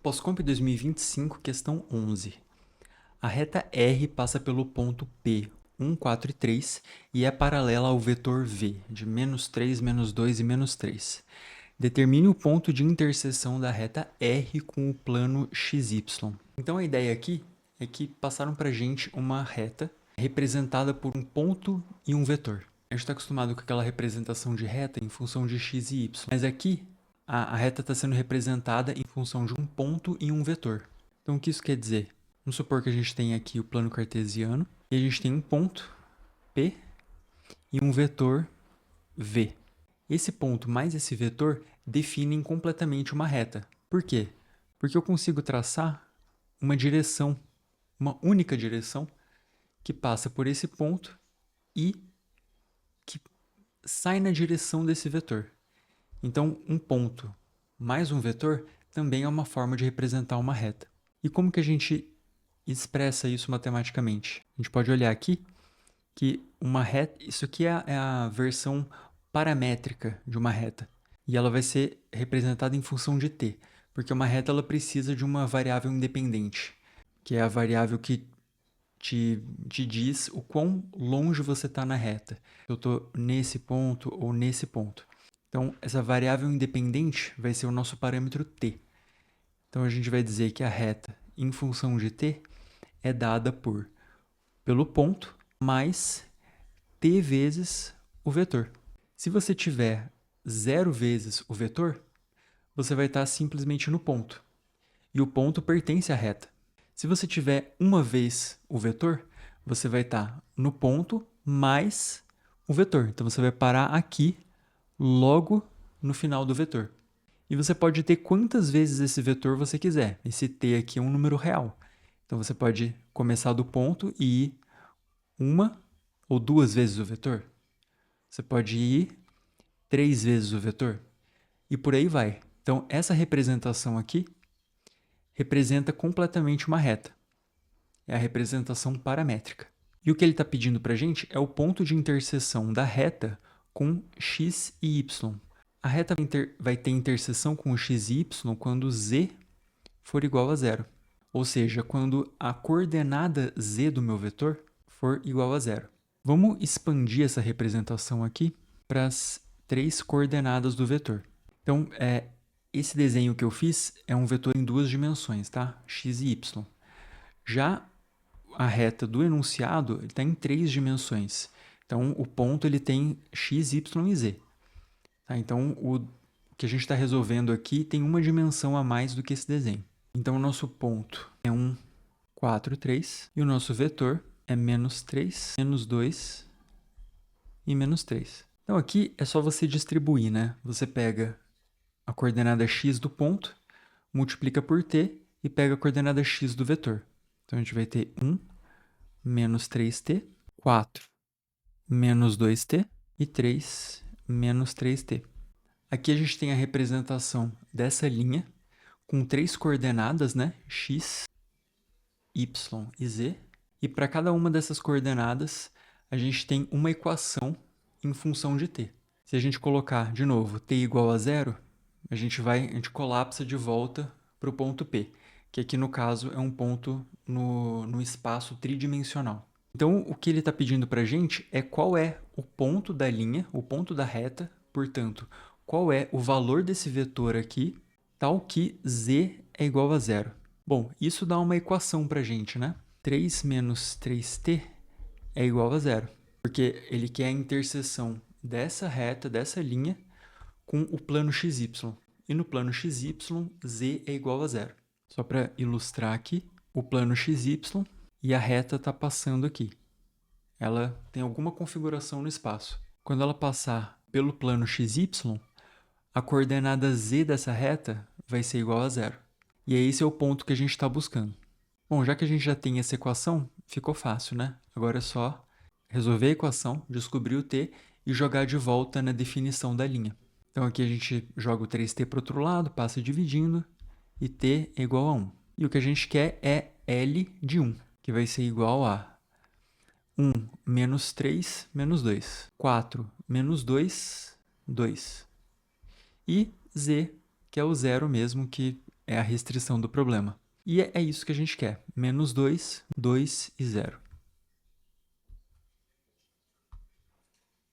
Pós-Comp 2025, questão 11. A reta R passa pelo ponto P, 1, 4 e 3 e é paralela ao vetor V, de -3, -2 e -3. Determine o ponto de interseção da reta R com o plano XY. Então a ideia aqui é que passaram para a gente uma reta representada por um ponto e um vetor. A gente está acostumado com aquela representação de reta em função de x e y, mas aqui a reta está sendo representada em função de um ponto e um vetor. Então o que isso quer dizer? Vamos supor que a gente tem aqui o plano cartesiano e a gente tem um ponto P e um vetor V. Esse ponto mais esse vetor definem completamente uma reta. Por quê? Porque eu consigo traçar uma direção, uma única direção, que passa por esse ponto e que sai na direção desse vetor. Então, um ponto mais um vetor também é uma forma de representar uma reta. E como que a gente expressa isso matematicamente? A gente pode olhar aqui que uma reta, isso aqui é a versão paramétrica de uma reta. E ela vai ser representada em função de t, porque uma reta ela precisa de uma variável independente, que é a variável que te diz o quão longe você está na reta. Eu estou nesse ponto ou nesse ponto. Então, essa variável independente vai ser o nosso parâmetro t. Então, a gente vai dizer que a reta em função de t é dada pelo ponto mais t vezes o vetor. Se você tiver 0 vezes o vetor, você vai estar simplesmente no ponto. E o ponto pertence à reta. Se você tiver uma vez o vetor, você vai estar no ponto mais o vetor. Então, você vai parar aqui, logo no final do vetor. E você pode ter quantas vezes esse vetor você quiser. Esse t aqui é um número real. Então, você pode começar do ponto e ir uma ou duas vezes o vetor. Você pode ir 3 vezes o vetor. E por aí vai. Então, essa representação aqui representa completamente uma reta. É a representação paramétrica. E o que ele está pedindo para a gente é o ponto de interseção da reta com x e y. A reta vai ter interseção com o x e y quando z for igual a zero. Ou seja, quando a coordenada z do meu vetor for igual a zero. Vamos expandir essa representação aqui para as 3 coordenadas do vetor. Então, esse desenho que eu fiz é um vetor em 2 dimensões, tá? X e y. Já a reta do enunciado está em 3 dimensões. Então, o ponto ele tem x, y e z. Tá? Então, o que a gente está resolvendo aqui tem uma dimensão a mais do que esse desenho. Então, o nosso ponto é 1, 4, 3. E o nosso vetor é -3, -2 e -3. Então, aqui é só você distribuir, né? Você pega a coordenada x do ponto, multiplica por t e pega a coordenada x do vetor. Então, a gente vai ter 1 menos 3t, 4 menos 2t e 3 menos 3t. Aqui a gente tem a representação dessa linha com 3 coordenadas, né? X, y e z. E para cada uma dessas coordenadas, a gente tem uma equação em função de t. Se a gente colocar, de novo, t igual a zero, a gente colapsa de volta para o ponto P, que aqui no caso é um ponto no espaço tridimensional. Então, o que ele está pedindo para a gente é qual é o ponto da linha, o ponto da reta, portanto, qual é o valor desse vetor aqui, tal que z é igual a zero. Bom, isso dá uma equação para a gente, né? 3 menos 3t é igual a zero, porque ele quer a interseção dessa reta, dessa linha, com o plano xy. E no plano xy, z é igual a zero. Só para ilustrar aqui, o plano xy e a reta está passando aqui. Ela tem alguma configuração no espaço. Quando ela passar pelo plano xy, a coordenada z dessa reta vai ser igual a zero. E esse é o ponto que a gente está buscando. Bom, já que a gente já tem essa equação, ficou fácil, né? Agora é só resolver a equação, descobrir o t e jogar de volta na definição da linha. Então aqui a gente joga o 3t para o outro lado, passa dividindo, e t é igual a 1. E o que a gente quer é L de 1, que vai ser igual a 1 menos 3 menos 2. 4 menos 2, 2. E z, que é o zero mesmo, que é a restrição do problema. E é isso que a gente quer, menos 2, 2 e 0.